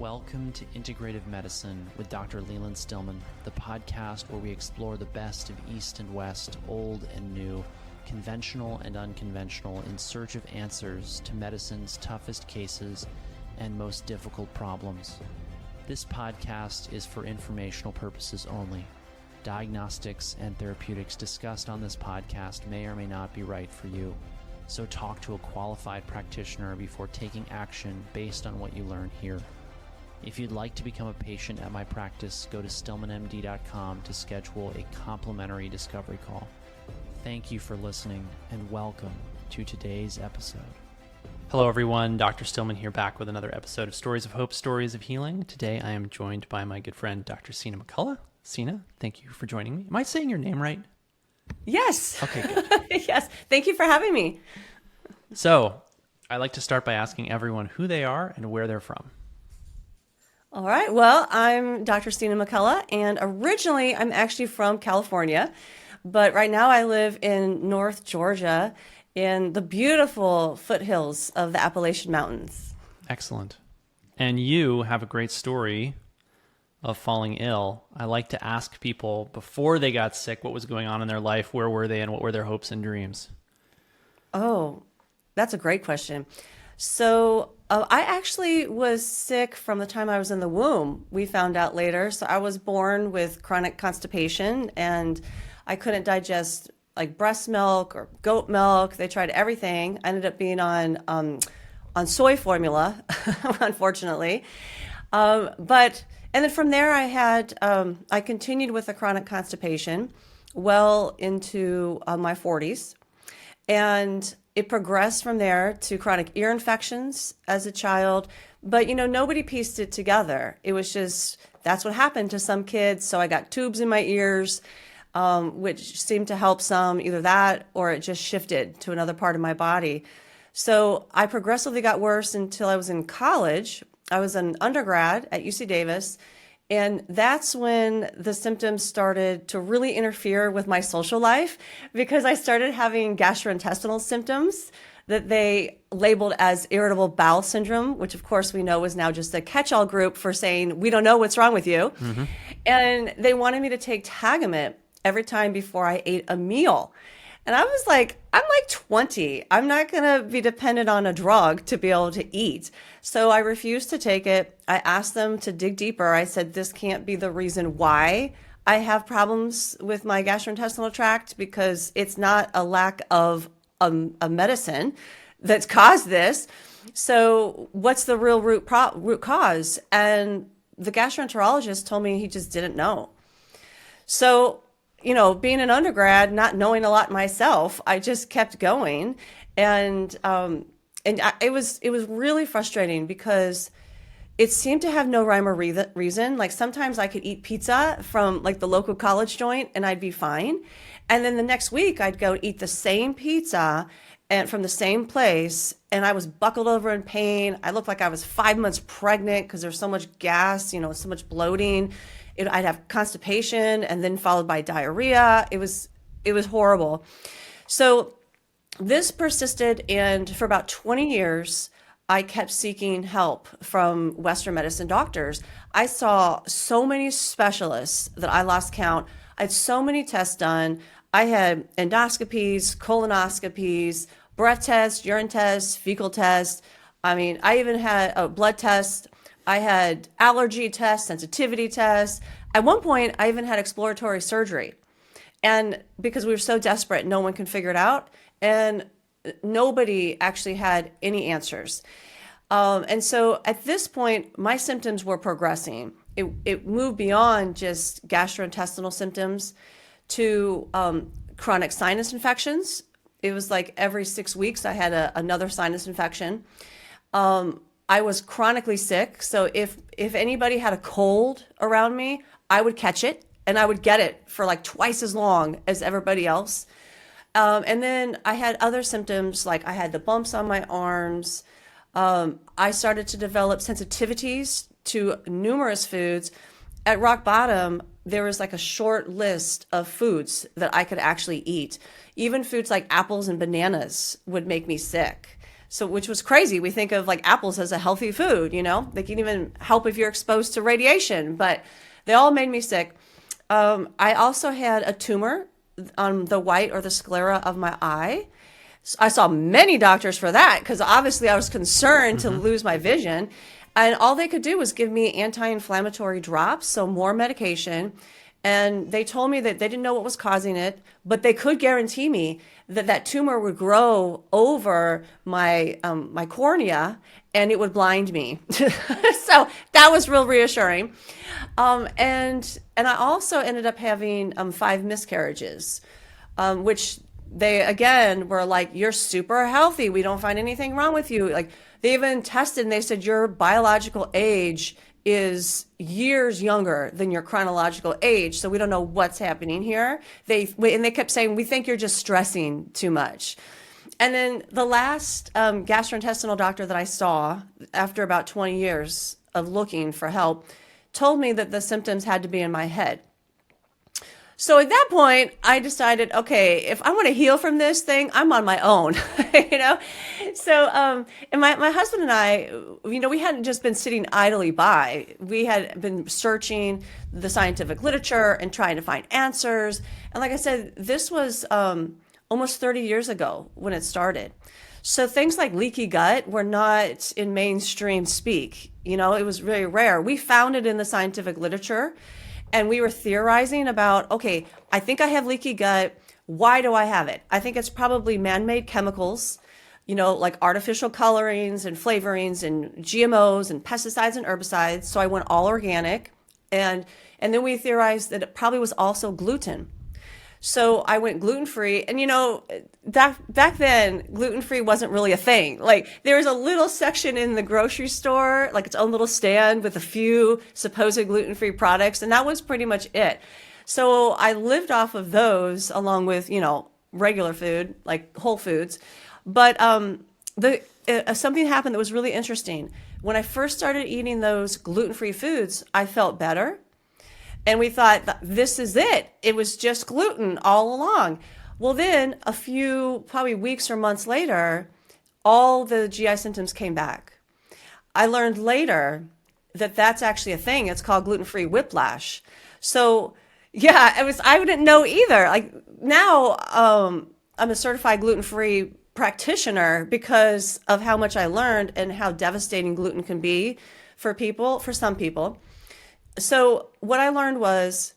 Welcome to Integrative Medicine with Dr. Leland Stillman, the podcast where we explore the best of East and West, old and new, conventional and unconventional, in search of answers to medicine's toughest cases and most difficult problems. This podcast is for informational purposes only. Diagnostics and therapeutics discussed on this podcast may or may not be right for you. So talk to a qualified practitioner before taking action based on what you learn here. If you'd like to become a patient at my practice, go to stillmanmd.com to schedule a complimentary discovery call. Thank you for listening and welcome to today's episode. Hello everyone, Dr. Stillman here, back with another episode of Stories of Hope, Stories of Healing. Today I am joined by my good friend, Dr. Sina McCullough. Sina, thank you for joining me. Am I saying your name right? Yes. Okay, good. Yes. Thank you for having me. So, I like to start by asking everyone who they are and where they're from. All right. Well, I'm Dr. Sina McCullough, and originally I'm actually from California, but right now I live in North Georgia in the beautiful foothills of the Appalachian Mountains. Excellent. And you have a great story of falling ill. I like to ask people before they got sick what was going on in their life, where were they, and what were their hopes and dreams? Oh, that's a great question. So I actually was sick from the time I was in the womb. We found out later. So I was born with chronic constipation and I couldn't digest like breast milk or goat milk. They tried everything. I ended up being on soy formula, unfortunately. And then from there I continued with the chronic constipation well into my 40s. And it progressed from there to chronic ear infections as a child. But, nobody pieced it together. It was just, that's what happened to some kids. So I got tubes in my ears, which seemed to help some, either that or it just shifted to another part of my body. So I progressively got worse until I was in college. I was an undergrad at UC Davis. And that's when the symptoms started to really interfere with my social life because I started having gastrointestinal symptoms that they labeled as irritable bowel syndrome, which of course we know is now just a catch-all group for saying, we don't know what's wrong with you. Mm-hmm. And they wanted me to take Tagamet every time before I ate a meal. And I was like, I'm like 20. I'm not going to be dependent on a drug to be able to eat. So I refused to take it. I asked them to dig deeper. I said, this can't be the reason why I have problems with my gastrointestinal tract because it's not a lack of a medicine that's caused this. So what's the real root cause? And the gastroenterologist told me he just didn't know. So being an undergrad, not knowing a lot myself, I just kept going. And it was really frustrating because it seemed to have no rhyme or reason. Like sometimes I could eat pizza from like the local college joint and I'd be fine. And then the next week I'd go eat the same pizza and from the same place. And I was buckled over in pain. I looked like I was 5 months pregnant because there's so much gas, so much bloating. I'd have constipation and then followed by diarrhea. It was horrible. So this persisted, and for about 20 years, I kept seeking help from Western medicine doctors. I saw so many specialists that I lost count. I had so many tests done. I had endoscopies, colonoscopies, breath tests, urine tests, fecal tests. I mean, I even had a blood test. I had allergy tests, sensitivity tests. At one point, I even had exploratory surgery. And because we were so desperate, no one could figure it out. And nobody actually had any answers. And so at this point, my symptoms were progressing. It moved beyond just gastrointestinal symptoms to chronic sinus infections. It was like every 6 weeks, I had another sinus infection. I was chronically sick. So if anybody had a cold around me, I would catch it and I would get it for like twice as long as everybody else. And then I had other symptoms, like I had the bumps on my arms. I started to develop sensitivities to numerous foods. At rock bottom, there was like a short list of foods that I could actually eat. Even foods like apples and bananas would make me sick. So, which was crazy. We think of like apples as a healthy food, you know, they can even help if you're exposed to radiation, but they all made me sick. I also had a tumor on the white or the sclera of my eye. I saw many doctors for that because obviously I was concerned to lose my vision. And all they could do was give me anti-inflammatory drops, so more medication. And they told me that they didn't know what was causing it, but they could guarantee me that that tumor would grow over my cornea and it would blind me. So that was real reassuring. And I also ended up having 5 miscarriages, which they again were like, "You're super healthy. We don't find anything wrong with you." Like they even tested and they said your biological age is years younger than your chronological age, so we don't know what's happening here. They kept saying, "We think you're just stressing too much." And then the last gastrointestinal doctor that I saw after about 20 years of looking for help told me that the symptoms had to be in my head. So at that point, I decided, okay, if I want to heal from this thing, I'm on my own, you know? So, and my husband and I, you know, we hadn't just been sitting idly by. We had been searching the scientific literature and trying to find answers. And like I said, this was almost 30 years ago when it started. So things like leaky gut were not in mainstream speak. You know, it was very rare. We found it in the scientific literature. And we were theorizing about, okay, I think I have leaky gut. Why do I have it? I think it's probably man-made chemicals, you know, like artificial colorings and flavorings and GMOs and pesticides and herbicides. So I went all organic. And then we theorized that it probably was also gluten. So I went gluten-free. And, you know, back then, gluten-free wasn't really a thing. Like there was a little section in the grocery store, like its own little stand with a few supposed gluten-free products. And that was pretty much it. So I lived off of those along with, you know, regular food, like whole foods. But something happened that was really interesting. When I first started eating those gluten-free foods, I felt better. And we thought, this is it. It was just gluten all along. Well, then a few probably weeks or months later, all the GI symptoms came back. I learned later that that's actually a thing. It's called gluten-free whiplash. So yeah, I didn't know either. Like now I'm a certified gluten-free practitioner because of how much I learned and how devastating gluten can be for some people. So what I learned was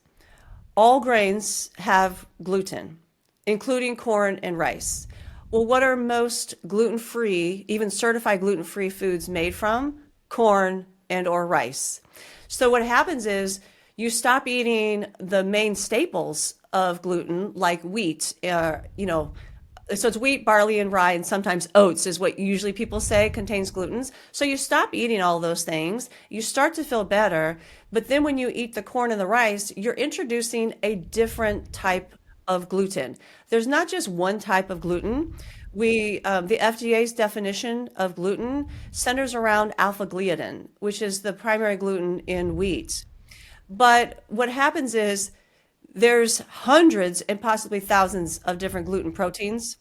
all grains have gluten, including corn and rice. Well, what are most gluten-free, even certified gluten-free foods made from? Corn and or rice. So what happens is you stop eating the main staples of gluten, like wheat, you know, so it's wheat, barley, and rye, and sometimes oats is what usually people say contains glutens. So you stop eating all those things, you start to feel better, but then when you eat the corn and the rice, you're introducing a different type of gluten. There's not just one type of gluten. The FDA's definition of gluten centers around alpha-gliadin, which is the primary gluten in wheat. But what happens is there's hundreds and possibly thousands of different gluten proteins.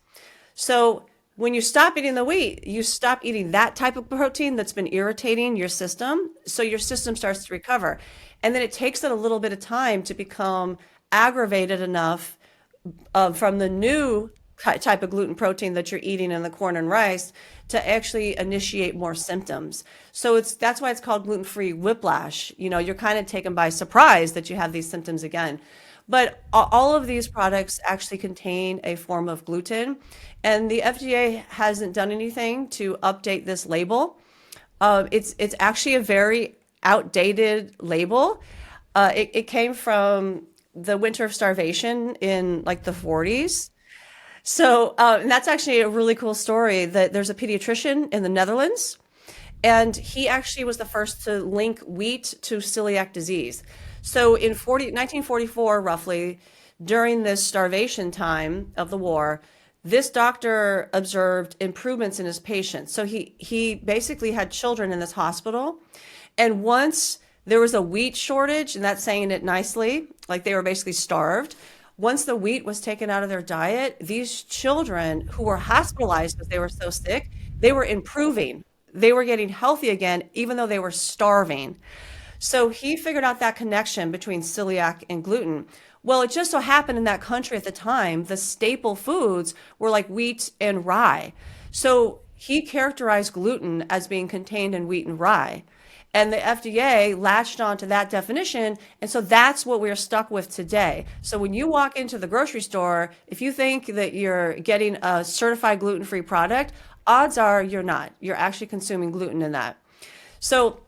So when you stop eating the wheat, you stop eating that type of protein that's been irritating your system. So your system starts to recover. And then it takes it a little bit of time to become aggravated enough from the new type of gluten protein that you're eating in the corn and rice to actually initiate more symptoms. So that's why it's called gluten-free whiplash. You know, you're kind of taken by surprise that you have these symptoms again. But all of these products actually contain a form of gluten, and the FDA hasn't done anything to update this label. It's actually a very outdated label. It came from the winter of starvation in like the 40s. So and that's actually a really cool story that there's a pediatrician in the Netherlands, and he actually was the first to link wheat to celiac disease. So in 1944, roughly, during this starvation time of the war, this doctor observed improvements in his patients. So he basically had children in this hospital. And once there was a wheat shortage, and that's saying it nicely, like they were basically starved. Once the wheat was taken out of their diet, these children who were hospitalized because they were so sick, They were improving. They were getting healthy again, even though they were starving. So he figured out that connection between celiac and gluten. Well, it just so happened in that country at the time, the staple foods were like wheat and rye. So he characterized gluten as being contained in wheat and rye. And the FDA latched onto that definition. And so that's what we're stuck with today. So when you walk into the grocery store, if you think that you're getting a certified gluten-free product, odds are you're not. You're actually consuming gluten in that. So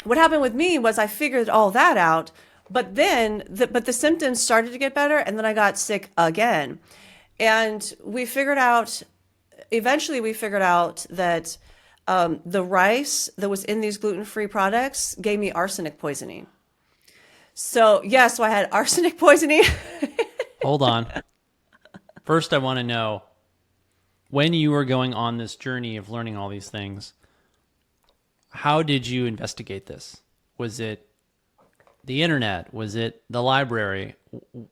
what happened with me was I figured all that out, but then the symptoms started to get better, and then I got sick again. And eventually we figured out that the rice that was in these gluten-free products gave me arsenic poisoning. So yeah, so I had arsenic poisoning. Hold on. First, I want to know, when you were going on this journey of learning all these things, how did you investigate this? Was it the internet? Was it the library?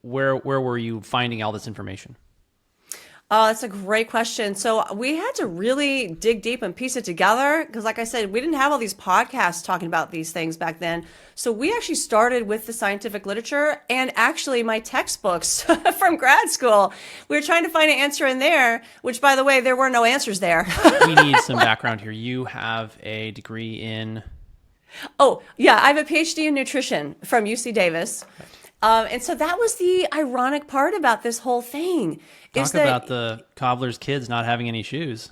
Where were you finding all this information? That's a great question. So we had to really dig deep and piece it together because, like I said, we didn't have all these podcasts talking about these things back then. So we actually started with the scientific literature and actually my textbooks from grad school. We were trying to find an answer in there, which, by the way, there were no answers there. We need some background here. You have a degree in... Oh, yeah, I have a PhD in nutrition from UC Davis. And so that was the ironic part about this whole thing. Talk about the cobbler's kids not having any shoes.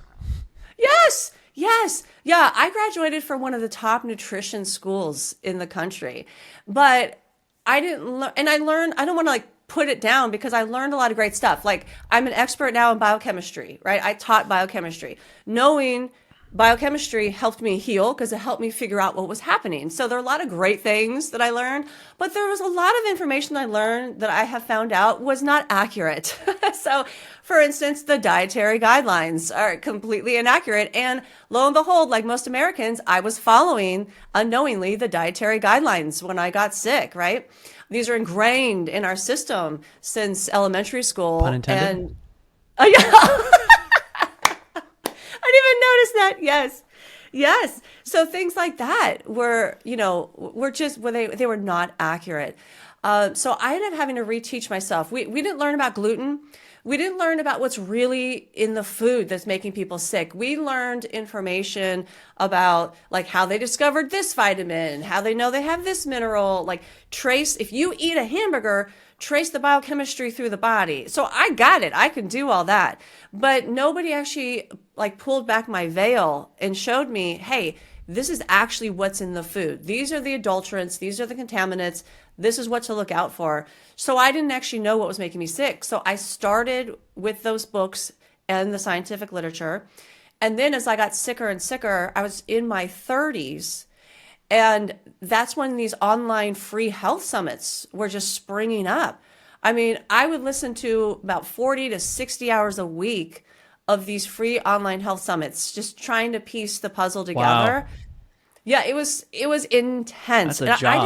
Yes, yes. Yeah, I graduated from one of the top nutrition schools in the country. But I didn't learn, and I don't want to put it down because I learned a lot of great stuff. Like, I'm an expert now in biochemistry, right? I taught biochemistry. Knowing biochemistry helped me heal because it helped me figure out what was happening. So there are a lot of great things that I learned, but there was a lot of information I learned that I have found out was not accurate. So, for instance, the dietary guidelines are completely inaccurate. And lo and behold, like most Americans, I was following unknowingly the dietary guidelines when I got sick, right? These are ingrained in our system since elementary school. Pun intended. And yeah. I didn't even notice that. Yes. Yes. So things like that were they were not accurate. So I ended up having to reteach myself. We didn't learn about gluten. We didn't learn about what's really in the food that's making people sick. We learned information about how they discovered this vitamin, how they know they have this mineral, if you eat a hamburger, trace the biochemistry through the body. So I got it. I can do all that. But nobody actually pulled back my veil and showed me, hey, this is actually what's in the food. These are the adulterants. These are the contaminants. This is what to look out for. So I didn't actually know what was making me sick. So I started with those books and the scientific literature. And then as I got sicker and sicker, I was in my 30s. And that's when these online free health summits were just springing up. I mean, I would listen to about 40 to 60 hours a week of these free online health summits, just trying to piece the puzzle together. Wow. Yeah, it was intense. That's a job.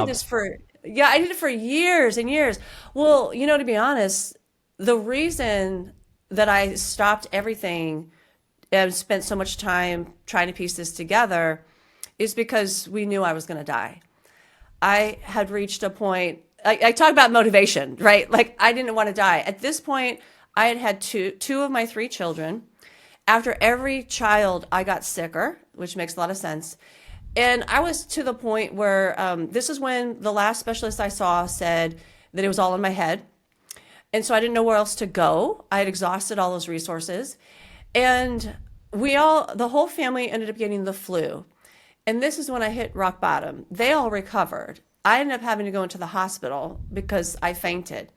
I did it for years and years. Well, to be honest, the reason that I stopped everything and spent so much time trying to piece this together is because we knew I was going to die. I had reached a point, I talk about motivation, right? I didn't want to die. At this point, I had two of my 3 children. After every child, I got sicker, which makes a lot of sense. And I was to the point where this is when the last specialist I saw said that it was all in my head. And so I didn't know where else to go. I had exhausted all those resources. And the whole family ended up getting the flu. And this is when I hit rock bottom. They all recovered. I ended up having to go into the hospital because I fainted.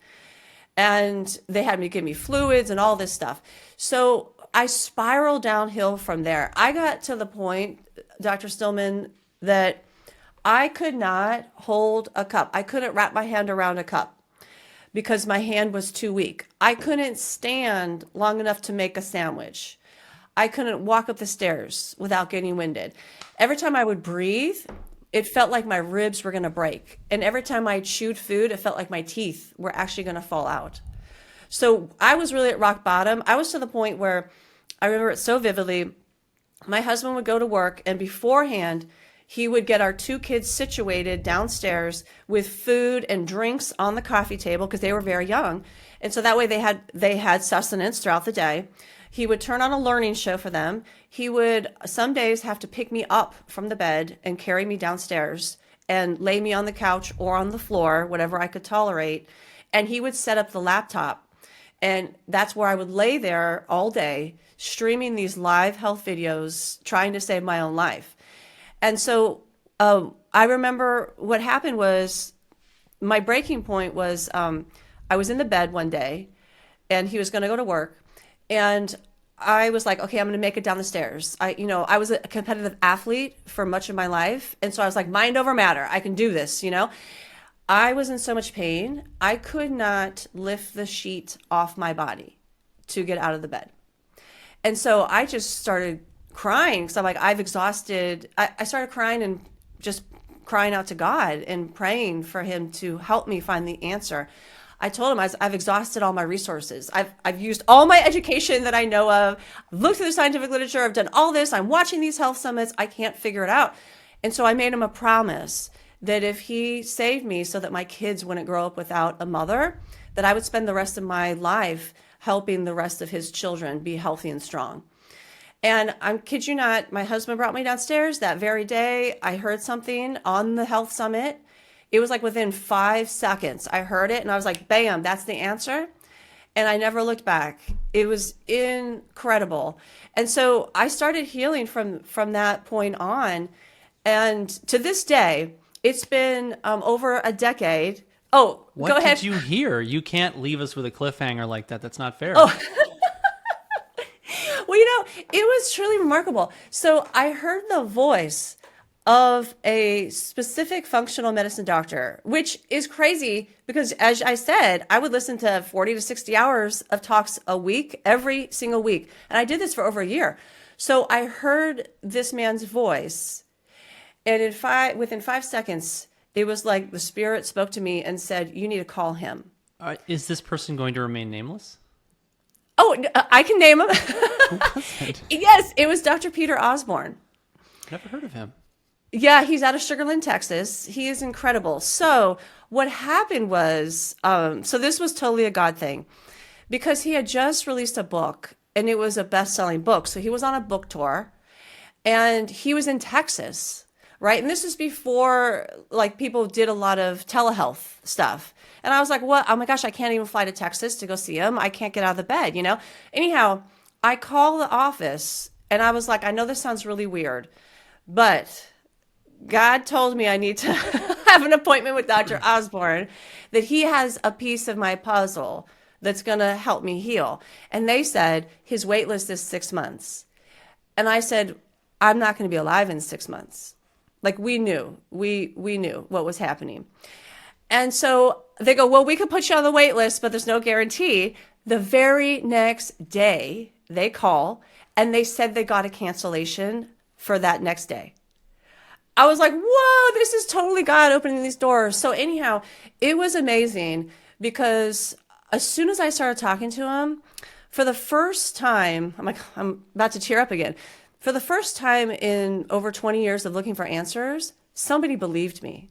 And they had to give me fluids and all this stuff. So I spiraled downhill from there. I got to the point, Dr. Stillman, that I could not hold a cup. I couldn't wrap my hand around a cup because my hand was too weak. I couldn't stand long enough to make a sandwich. I couldn't walk up the stairs without getting winded. Every time I would breathe, it felt like my ribs were going to break. And every time I chewed food, it felt like my teeth were actually going to fall out. So I was really at rock bottom. I was to the point where I remember it so vividly. my husband would go to work, and beforehand, he would get our 2 kids situated downstairs with food and drinks on the coffee table because they were very young. And so that way they had sustenance throughout the day. He would turn on a learning show for them. He would some days have to pick me up from the bed and carry me downstairs and lay me on the couch or on the floor, whatever I could tolerate. And he would set up the laptop. And that's where I would lay there all day, streaming these live health videos, trying to save my own life. And so I remember what happened was my breaking point was I was in the bed one day and he was going to go to work. And I was like, okay, I'm going to make it down the stairs. I was a competitive athlete for much of my life. And so I was like, mind over matter. I can do this, I was in so much pain. I could not lift the sheet off my body to get out of the bed. And so I just started crying because I'm like, I've exhausted. I started crying and just crying out to God and praying for him to help me find the answer. I told him I've exhausted all my resources. I've used all my education that I know of. I've looked through the scientific literature. I've done all this. I'm watching these health summits. I can't figure it out. And so I made him a promise that if he saved me so that my kids wouldn't grow up without a mother, that I would spend the rest of my life helping the rest of his children be healthy and strong. And I kid you not, my husband brought me downstairs that very day. I heard something on the health summit. It was like within 5 seconds, I heard it and I was like, bam, that's the answer. And I never looked back. It was incredible. And so I started healing from that point on. And to this day, it's been over a decade. Oh, what go ahead. What did you hear? You can't leave us with a cliffhanger like that. That's not fair. Oh. Well, it was truly remarkable. So I heard the voice of a specific functional medicine doctor, which is crazy because, as I said, I would listen to 40 to 60 hours of talks a week, every single week. And I did this for over a year. So I heard this man's voice, and within 5 seconds, it was like the spirit spoke to me and said, you need to call him. Is this person going to remain nameless? Oh, I can name him. Who was it? Yes, it was Dr. Peter Osborne. Never heard of him. Yeah, he's out of Sugar Land, Texas. He is incredible. So what happened was, so this was totally a God thing because he had just released a book and it was a best-selling book. So he was on a book tour and he was in Texas, right? And this is before like people did a lot of telehealth stuff. And I was like, what? Oh my gosh, I can't even fly to Texas to go see him. I can't get out of the bed, Anyhow, I call the office and I was like, I know this sounds really weird, but God told me I need to have an appointment with Dr. Osborne, that he has a piece of my puzzle that's going to help me heal. And they said his wait list is 6 months. And I said, I'm not going to be alive in 6 months. Like we knew what was happening. And so they go, well, we could put you on the wait list, but there's no guarantee. The very next day they call and they said they got a cancellation for that next day. I was like, whoa, this is totally God opening these doors. So anyhow, it was amazing because as soon as I started talking to him, for the first time, I'm about to tear up again. For the first time in over 20 years of looking for answers, somebody believed me.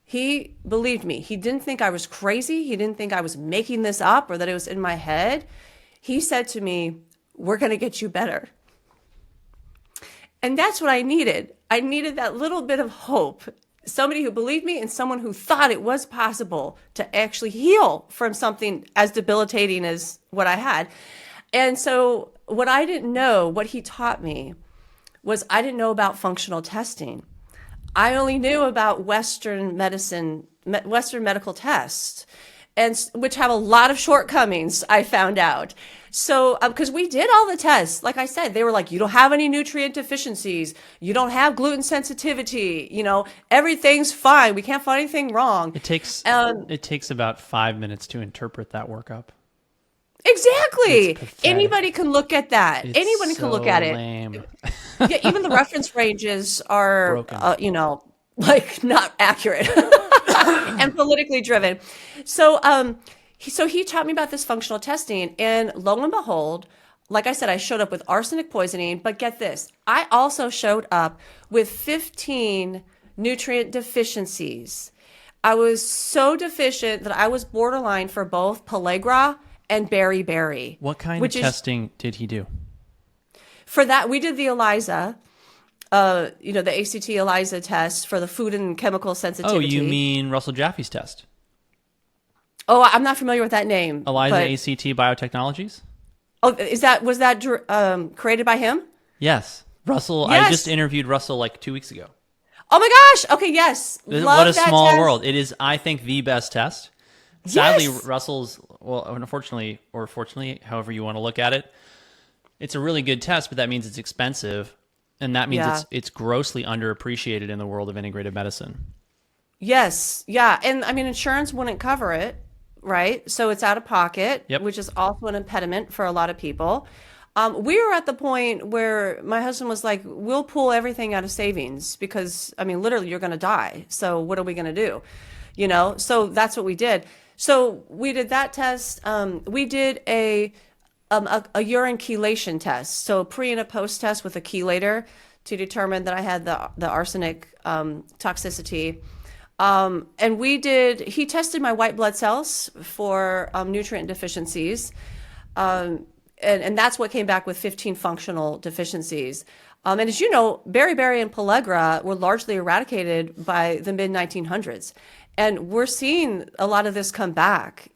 He believed me. He didn't think I was crazy. He didn't think I was making this up or that it was in my head. He said to me, we're going to get you better. And that's what I needed. I needed that little bit of hope. Somebody who believed me and someone who thought it was possible to actually heal from something as debilitating as what I had. And so what I didn't know, what he taught me, was I didn't know about functional testing. I only knew about Western medical tests, and which have a lot of shortcomings, I found out. So, because we did all the tests, like I said, they were like, you don't have any nutrient deficiencies, you don't have gluten sensitivity, everything's fine. We can't find anything wrong. It takes about 5 minutes to interpret that workup. Exactly. Anybody can look at that. Anybody can look at it. Lame. Yeah, even the reference ranges are, not accurate and politically driven. So he taught me about this functional testing, and lo and behold, like I said, I showed up with arsenic poisoning, but get this, I also showed up with 15 nutrient deficiencies. I was so deficient that I was borderline for both pellagra and beriberi. What kind of which is testing did he do? for that we did the ELISA, the ACT ELISA test for the food and chemical sensitivity. Oh, you mean Russell Jaffe's test? Oh, I'm not familiar with that name. ELISA but- ACT Biotechnologies? Oh, was that created by him? Yes. Russell, I Yes. just interviewed Russell like 2 weeks ago. Oh my gosh. Okay, yes. What Love a that small test. world. It is, I think, the best test. Sadly, Yes. Russell's, well, unfortunately, or fortunately, however you want to look at it, it's a really good test, but that means it's expensive. And that means Yeah. it's grossly underappreciated in the world of integrative medicine. Yes. Yeah. And I mean, insurance wouldn't cover it, right? So it's out of pocket, Yep. which is also an impediment for a lot of people. We were at the point where my husband was like, we'll pull everything out of savings because, I mean, literally, you're going to die. So what are we going to do? So that's what we did. So we did that test. We did a urine chelation test. So a pre and a post test with a chelator to determine that I had the arsenic toxicity. And he tested my white blood cells for nutrient deficiencies. And that's what came back with 15 functional deficiencies. And as you know, beriberi and pellagra were largely eradicated by the mid-1900s. And we're seeing a lot of this come back,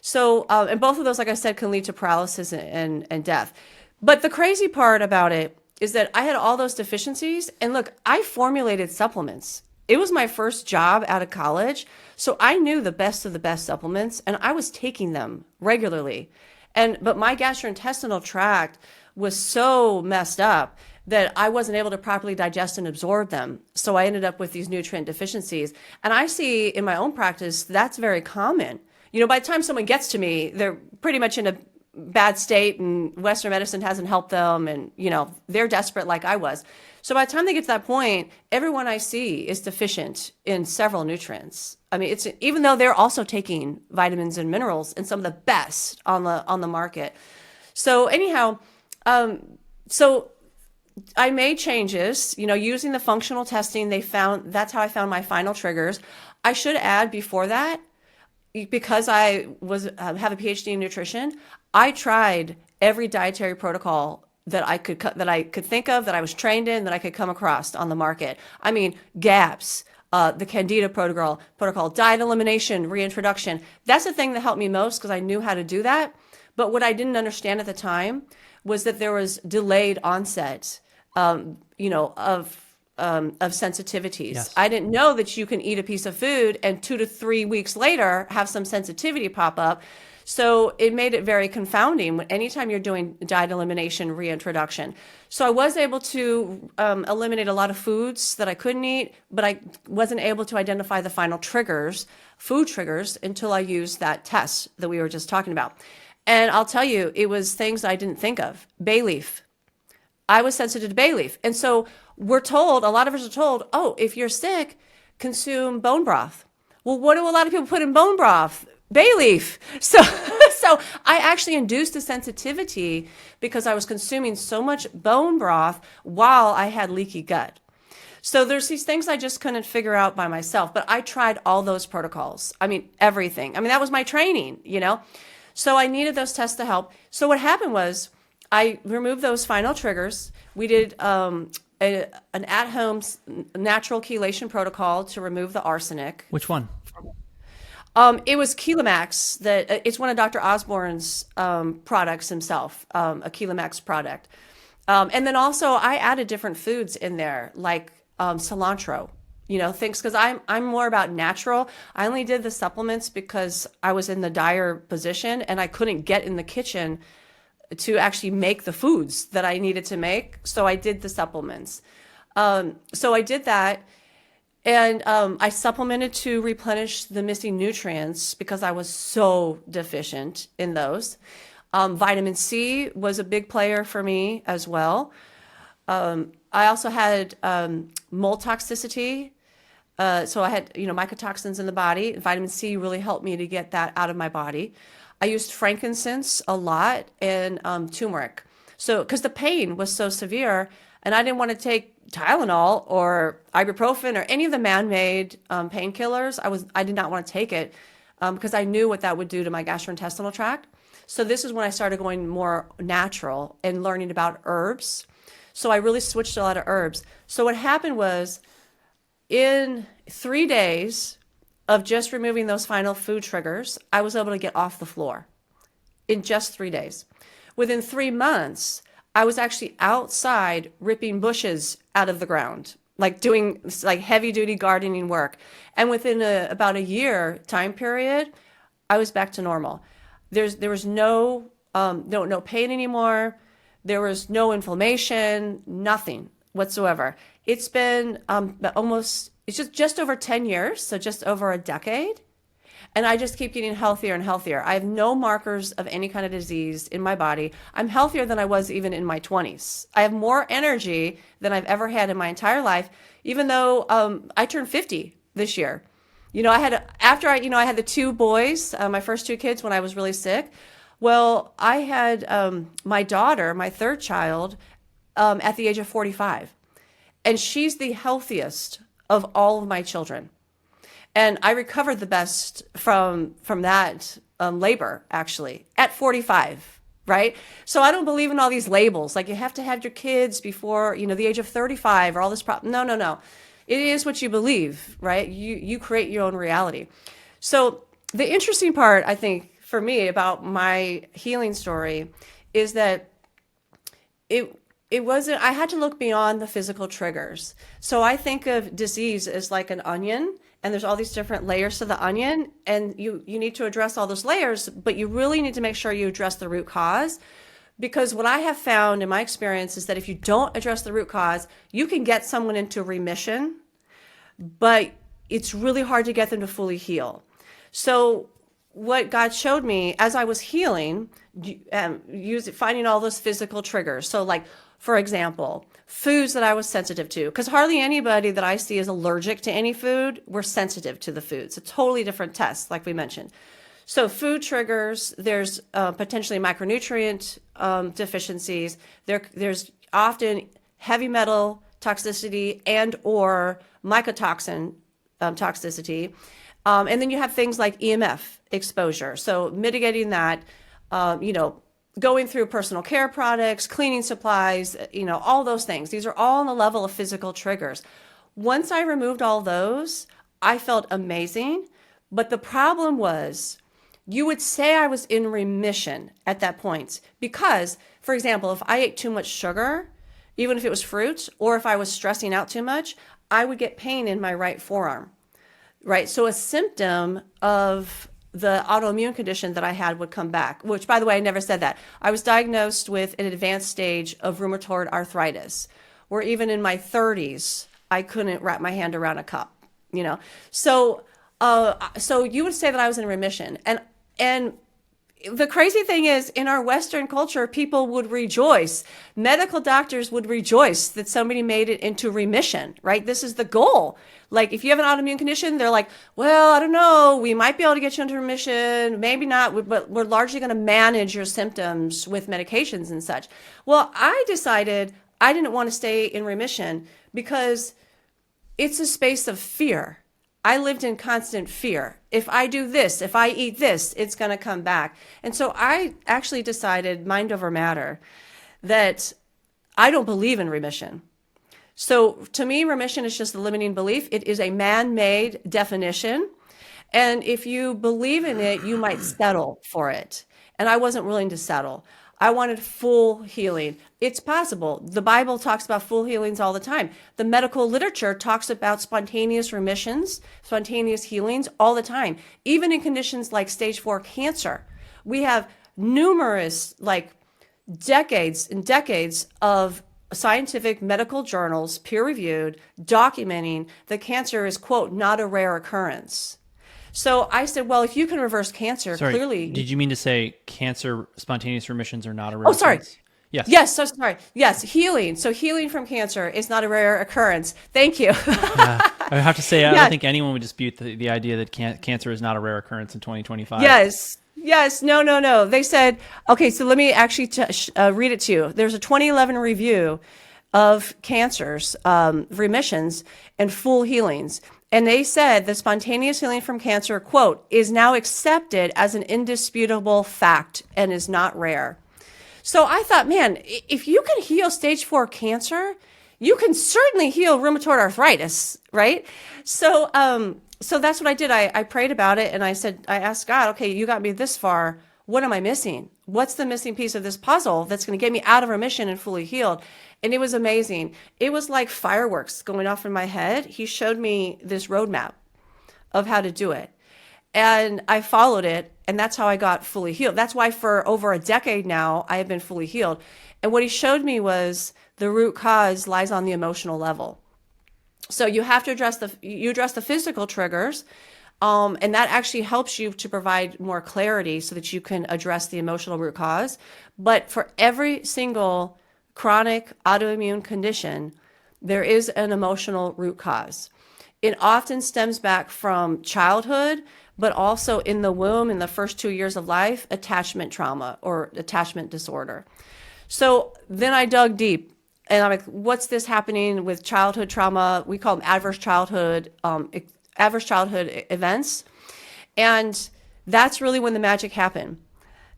So, and both of those, like I said, can lead to paralysis and death. But the crazy part about it is that I had all those deficiencies. And look, I formulated supplements. It was my first job out of college. So I knew the best of the best supplements, and I was taking them regularly. But my gastrointestinal tract was so messed up that I wasn't able to properly digest and absorb them. So I ended up with these nutrient deficiencies. And I see in my own practice, that's very common. By the time someone gets to me, they're pretty much in a bad state and Western medicine hasn't helped them. And, they're desperate like I was. So by the time they get to that point, everyone I see is deficient in several nutrients. I mean, even though they're also taking vitamins and minerals and some of the best on the market. So anyhow, so I made changes, using the functional testing. That's how I found my final triggers. I should add before that, because I have a PhD in nutrition, I tried every dietary protocol that I could think of, that I was trained in, that I could come across on the market. I mean, GAPS, the Candida protocol, diet elimination, reintroduction. That's the thing that helped me most because I knew how to do that. But what I didn't understand at the time was that there was delayed onset, of sensitivities. Yes. I didn't know that you can eat a piece of food and 2 to 3 weeks later have some sensitivity pop up. So it made it very confounding anytime you're doing diet elimination, reintroduction. So I was able to eliminate a lot of foods that I couldn't eat, but I wasn't able to identify the final triggers, food triggers, until I used that test that we were just talking about. And I'll tell you, it was things I didn't think of. Bay leaf. I was sensitive to bay leaf. And so a lot of us are told, oh, if you're sick, consume bone broth. Well, what do a lot of people put in bone broth? Bay leaf. So I actually induced a sensitivity because I was consuming so much bone broth while I had leaky gut. So there's these things I just couldn't figure out by myself, but I tried all those protocols. I mean, everything. I mean, that was my training, So I needed those tests to help. So what happened was I removed those final triggers. We did an at-home natural chelation protocol to remove the arsenic. Which one? It was Chelamax. It's one of Dr. Osborne's products himself, a Chelamax product. And then also I added different foods in there, like cilantro, things, because I'm more about natural. I only did the supplements because I was in the dire position and I couldn't get in the kitchen to actually make the foods that I needed to make. So I did the supplements. So I did that. And I supplemented to replenish the missing nutrients because I was so deficient in those. Vitamin C was a big player for me as well. I also had mold toxicity. So I had, mycotoxins in the body. Vitamin C really helped me to get that out of my body. I used frankincense a lot and turmeric. So, because the pain was so severe, and I didn't want to take Tylenol or ibuprofen or any of the man-made painkillers. I did not want to take it because I knew what that would do to my gastrointestinal tract. So this is when I started going more natural and learning about herbs. So I really switched to a lot of herbs. So what happened was, in 3 days of just removing those final food triggers, I was able to get off the floor in just 3 days. Within 3 months, I was actually outside ripping bushes out of the ground, like doing like heavy duty gardening work. And within about a year time period, I was back to normal. There was no pain anymore. There was no inflammation, nothing whatsoever. It's been it's just over 10 years, so just over a decade. And I just keep getting healthier and healthier. I have no markers of any kind of disease in my body. I'm healthier than I was even in my 20s. I have more energy than I've ever had in my entire life, even though I turned 50 this year. I had the 2 boys, my first 2 kids when I was really sick. Well, I had my daughter, my 3rd child, at the age of 45. And she's the healthiest of all of my children. And I recovered the best from that labor, actually, at 45, right? So I don't believe in all these labels, like you have to have your kids before, the age of 35 or all this problem. No. It is what you believe, right? You create your own reality. So the interesting part, I think, for me about my healing story is that it wasn't, I had to look beyond the physical triggers. So I think of disease as like an onion, and there's all these different layers to the onion, and you need to address all those layers, but you really need to make sure you address the root cause. Because what I have found in my experience is that if you don't address the root cause, you can get someone into remission, but it's really hard to get them to fully heal. So what God showed me as I was healing, finding all those physical triggers. So like, for example, foods that I was sensitive to, because hardly anybody that I see is allergic to any food. We're sensitive to the foods. A totally different test, like we mentioned. So food triggers, there's potentially micronutrient deficiencies. There's often heavy metal toxicity and or mycotoxin toxicity. And then you have things like EMF exposure. So mitigating that, going through personal care products, cleaning supplies, all those things. These are all on the level of physical triggers. Once I removed all those, I felt amazing. But the problem was, you would say I was in remission at that point. Because, for example, if I ate too much sugar, even if it was fruit, or if I was stressing out too much, I would get pain in my right forearm, right? So a symptom of the autoimmune condition that I had would come back, which, by the way, I never said that. I was diagnosed with an advanced stage of rheumatoid arthritis, where even in my 30s, I couldn't wrap my hand around a cup, So you would say that I was in remission. And the crazy thing is, in our Western culture, people would rejoice. Medical doctors would rejoice that somebody made it into remission, right? This is the goal. Like, if you have an autoimmune condition, they're like, well, I don't know, we might be able to get you into remission, maybe not, but we're largely going to manage your symptoms with medications and such. Well, I decided I didn't want to stay in remission because it's a space of fear. I lived in constant fear. If I do this, if I eat this, it's going to come back. And so I actually decided, mind over matter, that I don't believe in remission. So to me, remission is just a limiting belief. It is a man-made definition. And if you believe in it, you might settle for it. And I wasn't willing to settle. I wanted full healing. It's possible. The Bible talks about full healings all the time. The medical literature talks about spontaneous remissions, spontaneous healings all the time. Even in conditions like stage 4 cancer, we have numerous, decades and decades of scientific medical journals, peer-reviewed, documenting that cancer is, quote, not a rare occurrence. So I said, well, if you can reverse cancer, clearly... Did you mean to say cancer spontaneous remissions are not a rare sorry. occurrence? Yes. Yes, so sorry. Yes, healing. So healing from cancer is not a rare occurrence. Thank you. I have to say, I don't think anyone would dispute the idea that cancer is not a rare occurrence in 2025. Yes. Yes, no. They said, okay, so let me actually read it to you. There's a 2011 review of cancers, remissions, and full healings. And they said the spontaneous healing from cancer, quote, is now accepted as an indisputable fact and is not rare. So I thought, man, if you can heal stage 4 cancer, you can certainly heal rheumatoid arthritis, right? So, so that's what I did. I prayed about it and I asked God, okay, you got me this far. What am I missing? What's the missing piece of this puzzle that's going to get me out of remission and fully healed? And it was amazing. It was like fireworks going off in my head. He showed me this roadmap of how to do it. And I followed it, and that's how I got fully healed. That's why for over a decade now, I have been fully healed. And what he showed me was the root cause lies on the emotional level. So you have to address the physical triggers, and that actually helps you to provide more clarity so that you can address the emotional root cause. But for every single chronic autoimmune condition, there is an emotional root cause. It often stems back from childhood, but also in the womb, in the first 2 years of life, attachment trauma or attachment disorder. So then I dug deep and I'm like, what's this happening with childhood trauma? We call them adverse childhood events. And that's really when the magic happened,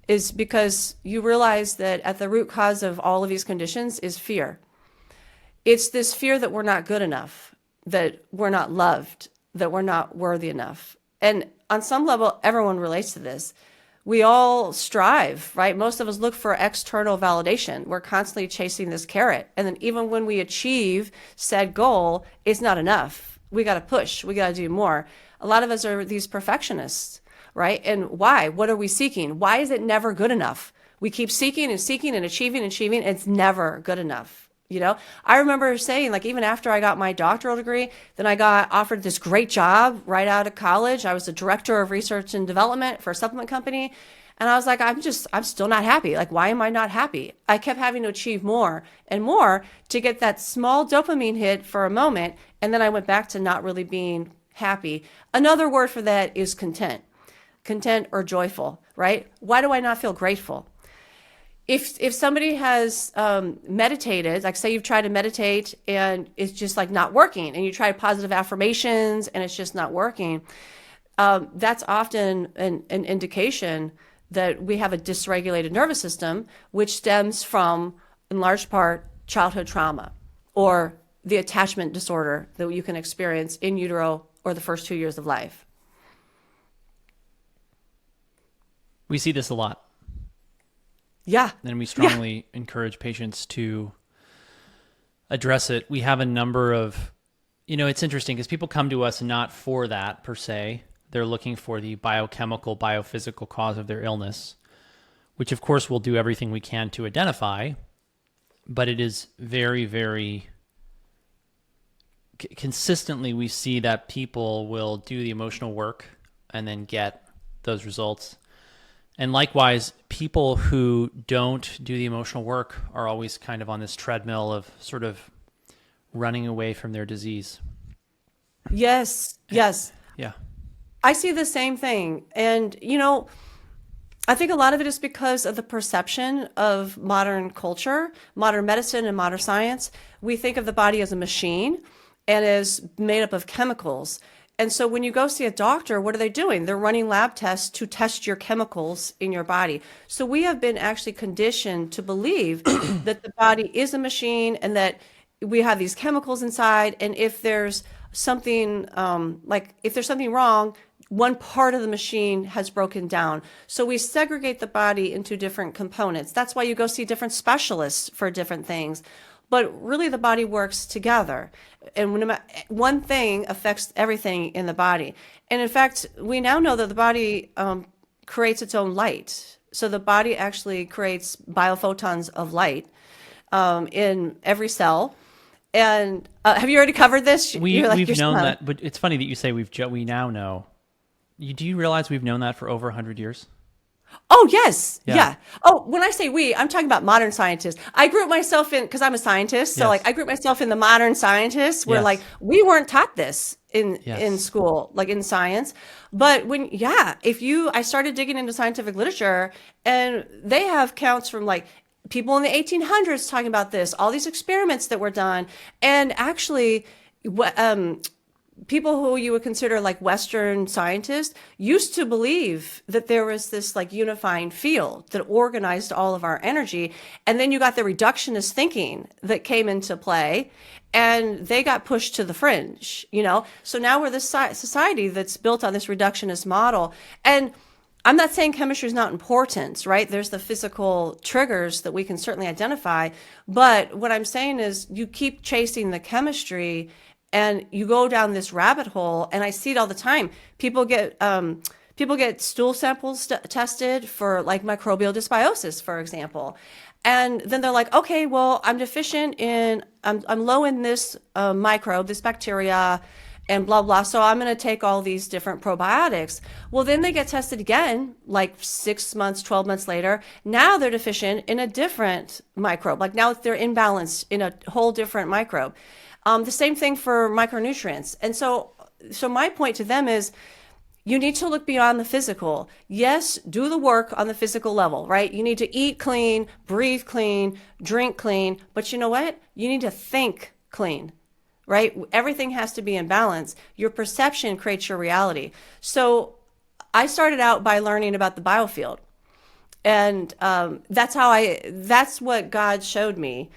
is because you realize that at the root cause of all of these conditions is fear. It's this fear that we're not good enough, that we're not loved, that we're not worthy enough. And on some level, everyone relates to this. We all strive, right? Most of us look for external validation. We're constantly chasing this carrot. And then even when we achieve said goal, it's not enough. We got to push. We got to do more. A lot of us are these perfectionists, right? And why? What are we seeking? Why is it never good enough? We keep seeking and seeking and achieving and achieving. It's never good enough. You know, I remember saying, like, even after I got my doctoral degree, then I got offered this great job right out of college. I was the director of research and development for a supplement company. And I was like, I'm still not happy. Like, why am I not happy? I kept having to achieve more and more to get that small dopamine hit for a moment. And then I went back to not really being happy. Another word for that is content or joyful, right? Why do I not feel grateful? If somebody has meditated, like say you've tried to meditate and it's just like not working, and you try positive affirmations and it's just not working, that's often an indication that we have a dysregulated nervous system, which stems from, in large part, childhood trauma or the attachment disorder that you can experience in utero or the first 2 years of life. We see this a lot. Yeah. And we strongly encourage patients to address it. We have a number of, it's interesting because people come to us not for that per se. They're looking for the biochemical, biophysical cause of their illness, which of course we'll do everything we can to identify. But it is very, very consistently we see that people will do the emotional work and then get those results. And likewise, people who don't do the emotional work are always kind of on this treadmill of sort of running away from their disease. Yes. Yeah. I see the same thing. And, I think a lot of it is because of the perception of modern culture, modern medicine, and modern science. We think of the body as a machine and is made up of chemicals. And so when you go see a doctor, what are they doing? They're running lab tests to test your chemicals in your body. So we have been actually conditioned to believe that the body is a machine and that we have these chemicals inside. And if there's something if there's something wrong, one part of the machine has broken down. So we segregate the body into different components. That's why you go see different specialists for different things. But really the body works together. And when one thing affects everything in the body. And in fact, we now know that the body creates its own light. So the body actually creates biophotons of light in every cell. And have you already covered this? We've known that, but it's funny that you say we now know. Do you realize we've known that for over 100 years? Oh, yes. Yeah. Yeah. Oh, when I say we, I'm talking about modern scientists. I group myself in, because I'm a scientist. So Yes. like I group myself in the modern scientists where Yes. like we weren't taught this in Yes. school, like in science. But I started digging into scientific literature, and they have counts from like people in the 1800s talking about this, all these experiments that were done. And actually, people who you would consider like Western scientists used to believe that there was this like unifying field that organized all of our energy. And then you got the reductionist thinking that came into play, and they got pushed to the fringe, you know? So now we're this society that's built on this reductionist model. And I'm not saying chemistry is not important, right? There's the physical triggers that we can certainly identify. But what I'm saying is you keep chasing the chemistry and you go down this rabbit hole, and I see it all the time. People get stool samples tested for like microbial dysbiosis, for example, and then they're like, okay, well, I'm low in this microbe, this bacteria, and blah blah. So I'm going to take all these different probiotics. Well, then they get tested again, like 6 months, 12 months later. Now they're deficient in a different microbe. Like now they're imbalanced in a whole different microbe. The same thing for micronutrients. And so my point to them is you need to look beyond the physical. Yes, do the work on the physical level, right? You need to eat clean, breathe clean, drink clean. But you know what? You need to think clean, right? Everything has to be in balance. Your perception creates your reality. So I started out by learning about the biofield. And that's what God showed me,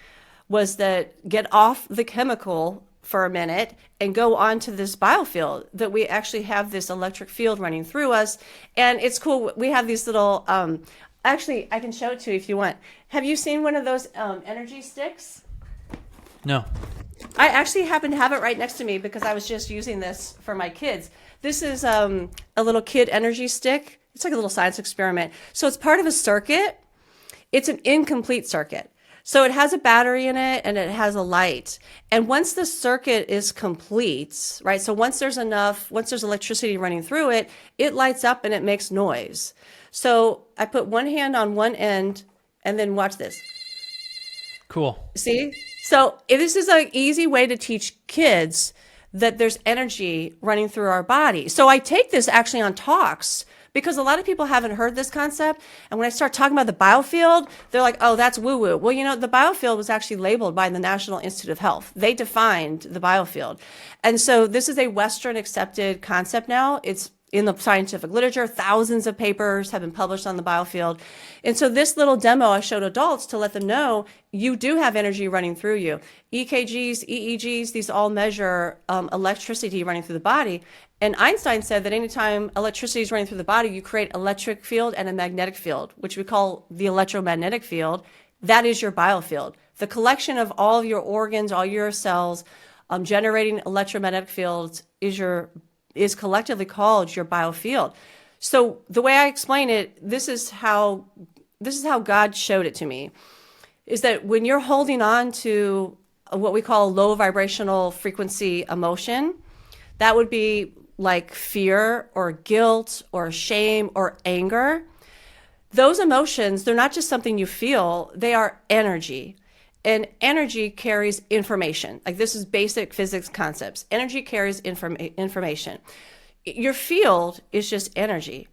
was that get off the chemical for a minute and go on to this biofield, that we actually have this electric field running through us. And it's cool. We have these little, actually, I can show it to you if you want. Have you seen one of those energy sticks? No. I actually happen to have it right next to me because I was just using this for my kids. This is a little kid energy stick. It's like a little science experiment. So it's part of a circuit. It's an incomplete circuit. So it has a battery in it and it has a light. And once the circuit is complete, right? So once there's electricity running through it, it lights up and it makes noise. So I put one hand on one end and then watch this. Cool. See? So this is an easy way to teach kids that there's energy running through our body. So I take this actually on talks, because a lot of people haven't heard this concept. And when I start talking about the biofield, they're like, oh, that's woo-woo. Well, you know, the biofield was actually labeled by the National Institute of Health. They defined the biofield. And so this is a Western accepted concept now. It's in the scientific literature. Thousands of papers have been published on the biofield. And so this little demo I showed adults to let them know you do have energy running through you. EKGs, EEGs, these all measure electricity running through the body. And Einstein said that anytime electricity is running through the body, you create electric field and a magnetic field, which we call the electromagnetic field. That is your biofield. The collection of all of your organs, all your cells, generating electromagnetic fields is collectively called your biofield. So the way I explain it, this is how God showed it to me, is that when you're holding on to what we call low vibrational frequency emotion, that would be like fear or guilt or shame or anger. Those emotions, they're not just something you feel, they are energy. And energy carries information. Like this is basic physics concepts. Energy carries information. Your field is just energy.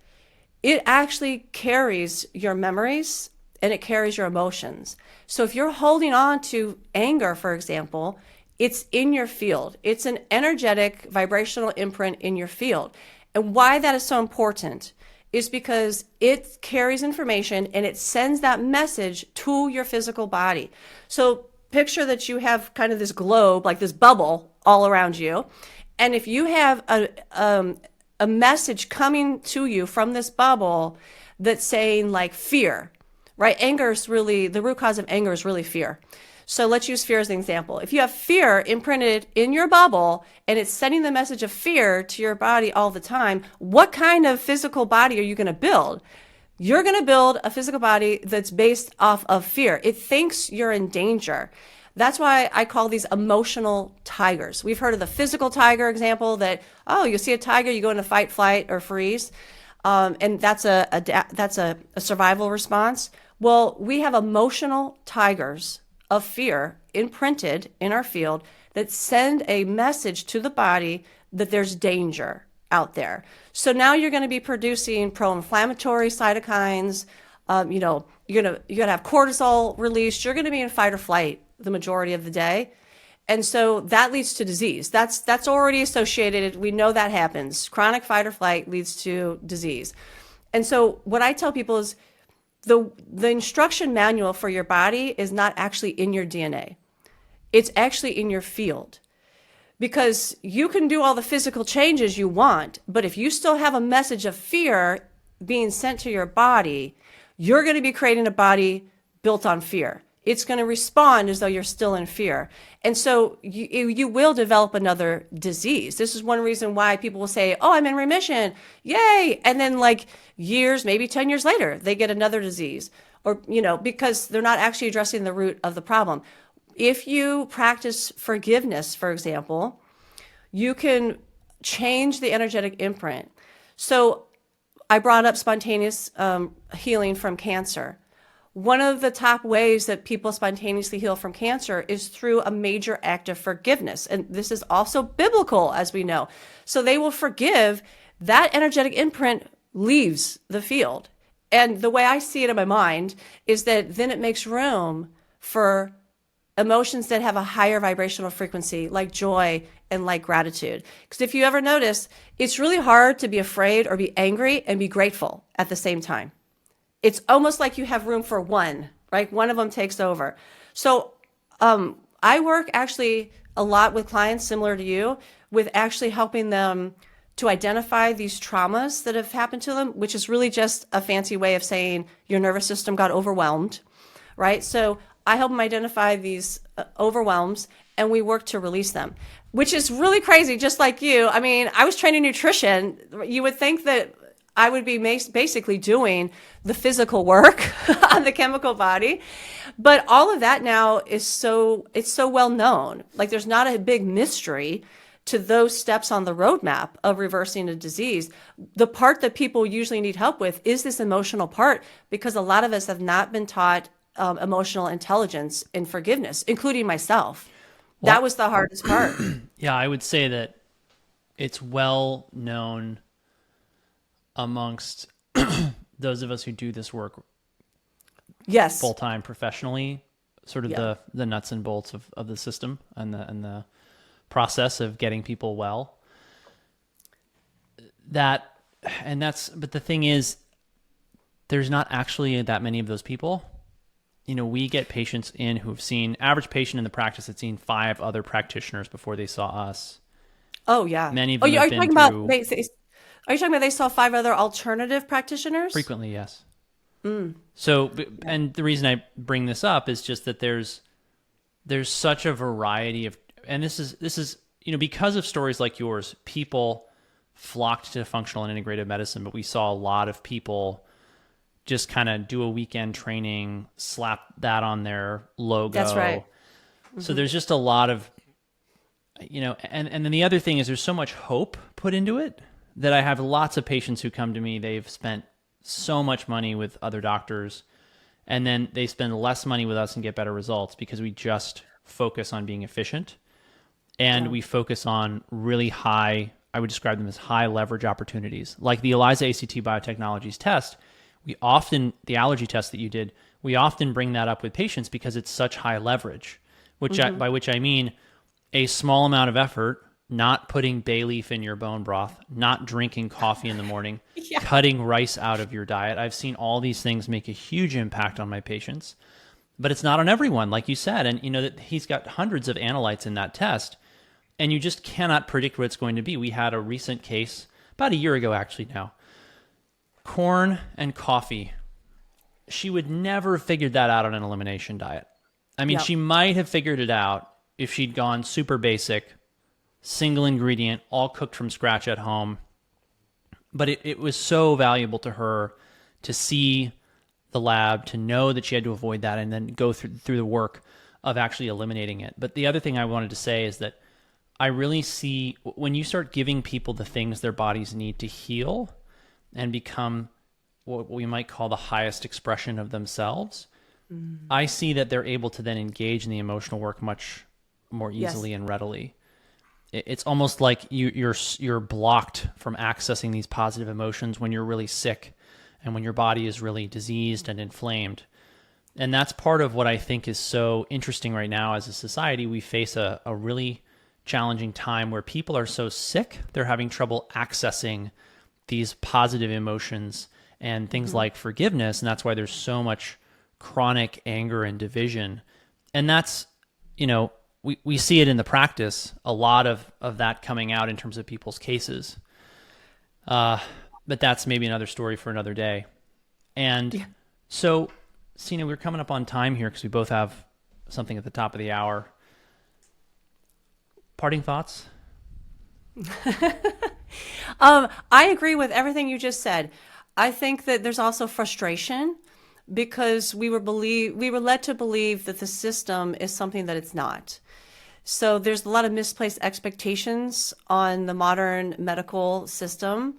It actually carries your memories and it carries your emotions. So if you're holding on to anger, for example, it's in your field. It's an energetic vibrational imprint in your field. And why that is so important is because it carries information and it sends that message to your physical body. So picture that you have kind of this globe, like this bubble all around you. And if you have a message coming to you from this bubble that's saying like fear, right? The root cause of anger is really fear. So let's use fear as an example. If you have fear imprinted in your bubble and it's sending the message of fear to your body all the time, what kind of physical body are you going to build? You're going to build a physical body that's based off of fear. It thinks you're in danger. That's why I call these emotional tigers. We've heard of the physical tiger example that, oh, you see a tiger, you go into fight, flight, or freeze. and that's a survival response. Well, we have emotional tigers of fear imprinted in our field that send a message to the body that there's danger out there. So now you're going to be producing pro-inflammatory cytokines. You're gonna have cortisol released. You're going to be in fight or flight the majority of the day. And so that leads to disease. That's already associated. We know that happens. Chronic fight or flight leads to disease. And so what I tell people is the instruction manual for your body is not actually in your DNA. It's actually in your field. Because you can do all the physical changes you want, but if you still have a message of fear being sent to your body, you're going to be creating a body built on fear. It's going to respond as though you're still in fear. And so you will develop another disease. This is one reason why people will say, oh, I'm in remission. Yay. And then like years, maybe 10 years later, they get another disease or, because they're not actually addressing the root of the problem. If you practice forgiveness, for example, you can change the energetic imprint. So I brought up spontaneous healing from cancer. One of the top ways that people spontaneously heal from cancer is through a major act of forgiveness. And this is also biblical, as we know. So they will forgive, that energetic imprint leaves the field. And the way I see it in my mind is that then it makes room for emotions that have a higher vibrational frequency, like joy and like gratitude. Because if you ever notice, it's really hard to be afraid or be angry and be grateful at the same time. It's almost like you have room for one, right? One of them takes over. So I work actually a lot with clients similar to you with actually helping them to identify these traumas that have happened to them, which is really just a fancy way of saying your nervous system got overwhelmed, right? So I help them identify these overwhelms and we work to release them, which is really crazy, just like you. I mean, I was trained in nutrition. You would think that I would be basically doing the physical work on the chemical body. But all of that now is it's so well known. Like there's not a big mystery to those steps on the roadmap of reversing a disease. The part that people usually need help with is this emotional part, because a lot of us have not been taught emotional intelligence and forgiveness, including myself. Well, that was the hardest part. Yeah, I would say that it's well known amongst those of us who do this work full-time professionally, sort of the nuts and bolts of the system and the process of getting people well. But the thing is, there's not actually that many of those people. We get patients in who've seen, average patient in the practice had seen 5 other practitioners before they saw us. Oh yeah. Many of them have been through... Are you talking about they saw 5 other alternative practitioners? Frequently, yes. So, and the reason I bring this up is just that there's such a variety of, and this is because of stories like yours, people flocked to functional and integrative medicine, but we saw a lot of people just kind of do a weekend training, slap that on their logo. That's right. So there's just a lot of, and then the other thing is there's so much hope put into it that I have lots of patients who come to me, they've spent so much money with other doctors, and then they spend less money with us and get better results because we just focus on being efficient. And we focus on really high, I would describe them as high leverage opportunities. Like the ELISA ACT Biotechnologies test, the allergy test that you did, we often bring that up with patients because it's such high leverage, by which I mean a small amount of effort, not putting bay leaf in your bone broth, not drinking coffee in the morning, cutting rice out of your diet. I've seen all these things make a huge impact on my patients, but it's not on everyone, like you said. And that he's got hundreds of analytes in that test, and you just cannot predict what it's going to be. We had a recent case about a year ago, actually now, corn and coffee. She would never have figured that out on an elimination diet. I mean, she might have figured it out if she'd gone super basic, single ingredient, all cooked from scratch at home. But it was so valuable to her to see the lab, to know that she had to avoid that, and then go through the work of actually eliminating it. But the other thing I wanted to say is that I really see when you start giving people the things their bodies need to heal, and become what we might call the highest expression of themselves, I see that they're able to then engage in the emotional work much more easily and readily. It's almost like you're blocked from accessing these positive emotions when you're really sick and when your body is really diseased and inflamed. And that's part of what I think is so interesting right now as a society. We face a really challenging time where people are so sick, they're having trouble accessing these positive emotions and things like forgiveness. And that's why there's so much chronic anger and division. And that's, we see it in the practice, a lot of that coming out in terms of people's cases. But that's maybe another story for another day. And so, Sina, we're coming up on time here because we both have something at the top of the hour. Parting thoughts? I agree with everything you just said. I think that there's also frustration because we were led to believe that the system is something that it's not. So there's a lot of misplaced expectations on the modern medical system.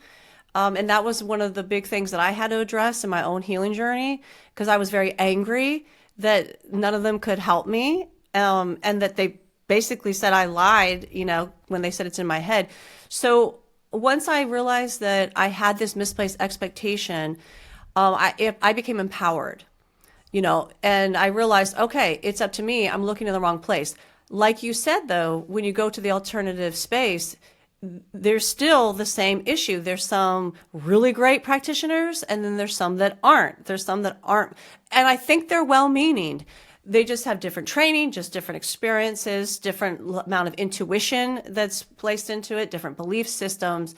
And that was one of the big things that I had to address in my own healing journey, because I was very angry that none of them could help me, and that they basically said I lied, when they said it's in my head. So once I realized that I had this misplaced expectation, I became empowered, and I realized, okay, it's up to me. I'm looking in the wrong place. Like you said, though, when you go to the alternative space, there's still the same issue. There's some really great practitioners, and then there's some that aren't. And I think they're well-meaning. They just have different training, just different experiences, different amount of intuition that's placed into it, different belief systems.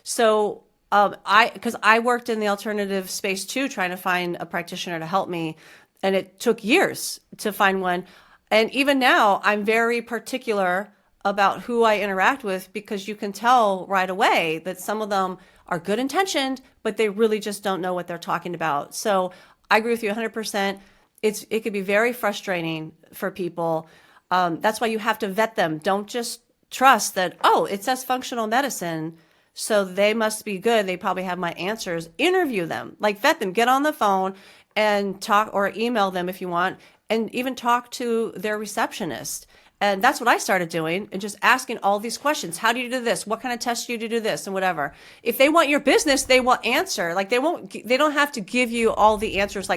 So because I worked in the alternative space too, trying to find a practitioner to help me, and it took years to find one. And even now, I'm very particular about who I interact with, because you can tell right away that some of them are good intentioned, but they really just don't know what they're talking about. So I agree with you 100%. It could be very frustrating for people. That's why you have to vet them. Don't just trust that, it says functional medicine, so they must be good. They probably have my answers. Interview them, vet them, get on the phone and talk, or email them if you want, and even talk to their receptionist. And that's what I started doing, and just asking all these questions. How do you do this? What kind of tests do you do this, and whatever. If they want your business, they will answer. They don't have to give you all the answers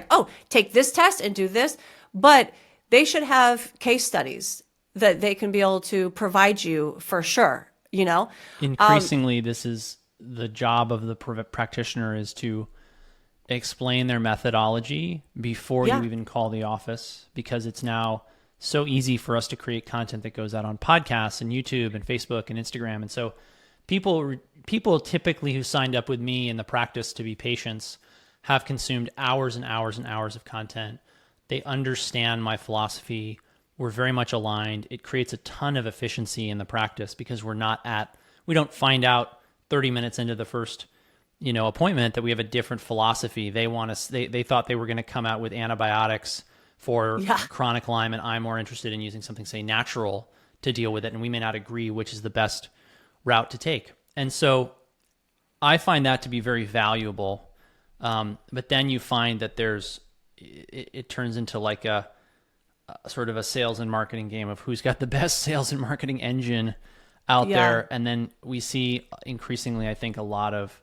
take this test and do this, but they should have case studies that they can be able to provide you for sure, Increasingly, this is the job of the practitioner, is to explain their methodology before you even call the office, because it's now so easy for us to create content that goes out on podcasts and YouTube and Facebook and Instagram. And so people typically who signed up with me in the practice to be patients have consumed hours and hours and hours of content. They understand my philosophy. We're very much aligned. It creates a ton of efficiency in the practice, because we don't find out 30 minutes into the first appointment that we have a different philosophy. They thought they were going to come out with antibiotics for chronic Lyme, and I'm more interested in using something, say, natural to deal with it, and we may not agree which is the best route to take. And so I find that to be very valuable. But then you find that it turns into like a sort of a sales and marketing game of who's got the best sales and marketing engine out there. And then we see increasingly, I think, a lot of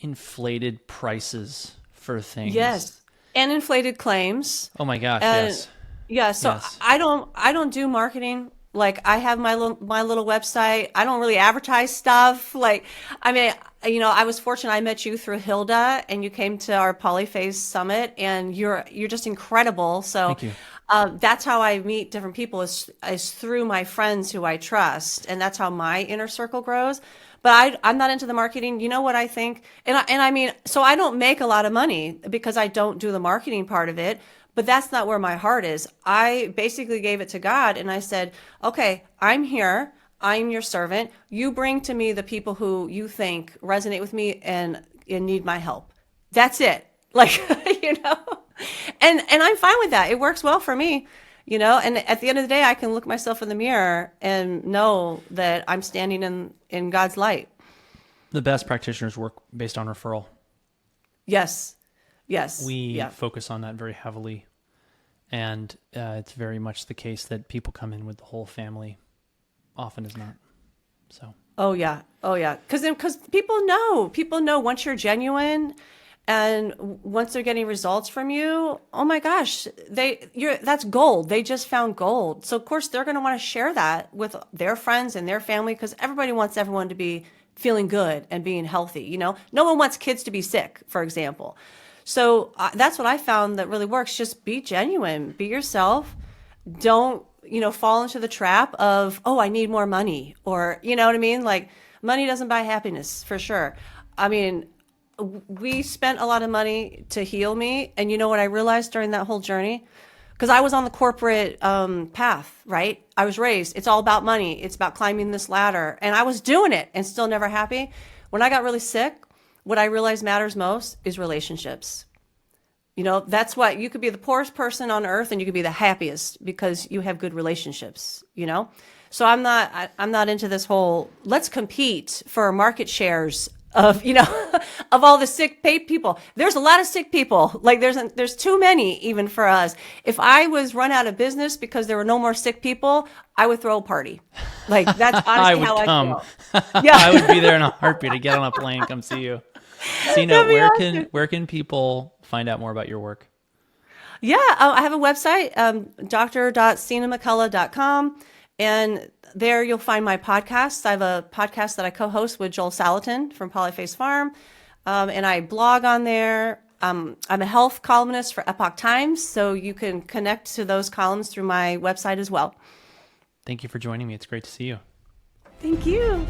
inflated prices for things. Yes. And inflated claims. Oh my gosh, yes. Yeah, so yes. I don't do marketing. I have my little website. I don't really advertise stuff. I was fortunate. I met you through Hilda, and you came to our Polyphase Summit, and you're just incredible. So thank you. That's how I meet different people, is through my friends who I trust, and that's how my inner circle grows. But I'm not into the marketing. You know what I think? So I don't make a lot of money because I don't do the marketing part of it, but that's not where my heart is. I basically gave it to God, and I said, okay, I'm here. I'm your servant. You bring to me the people who you think resonate with me and need my help. That's it. And I'm fine with that. It works well for me. and at the end of the day, I can look myself in the mirror and know that I'm standing in God's light. The best practitioners work based on referral. Yes. We focus on that very heavily. And it's very much the case that people come in with the whole family. Often is not. So. Oh yeah. Because people know once you're genuine, and once they're getting results from you, oh my gosh, that's gold. They just found gold. So of course they're going to want to share that with their friends and their family, because everybody wants everyone to be feeling good and being healthy. No one wants kids to be sick, for example. So that's what I found that really works. Just be genuine, be yourself. Don't, fall into the trap of, oh, I need more money, or, you know what I mean? Like, money doesn't buy happiness, for sure. I mean, we spent a lot of money to heal me. And you know what I realized during that whole journey? Because I was on the corporate path, right? I was raised, it's all about money. It's about climbing this ladder. And I was doing it and still never happy. When I got really sick, what I realized matters most is relationships. That's what, you could be the poorest person on earth and you could be the happiest because you have good relationships, So I'm not into this whole, let's compete for market shares of, of all the sick people. There's a lot of sick people. Like there's too many even for us. If I was run out of business because there were no more sick people, I would throw a party. Like that's honestly how I feel. Yeah. I would be there in a heartbeat to get on a plane, come see you. Sina, where can people find out more about your work? Yeah, I have a website, dr.sinamccullough.com. And there you'll find my podcasts. I have a podcast that I co-host with Joel Salatin from Polyface Farm. And I blog on there. I'm a health columnist for Epoch Times, so you can connect to those columns through my website as well. Thank you for joining me. It's great to see you. Thank you.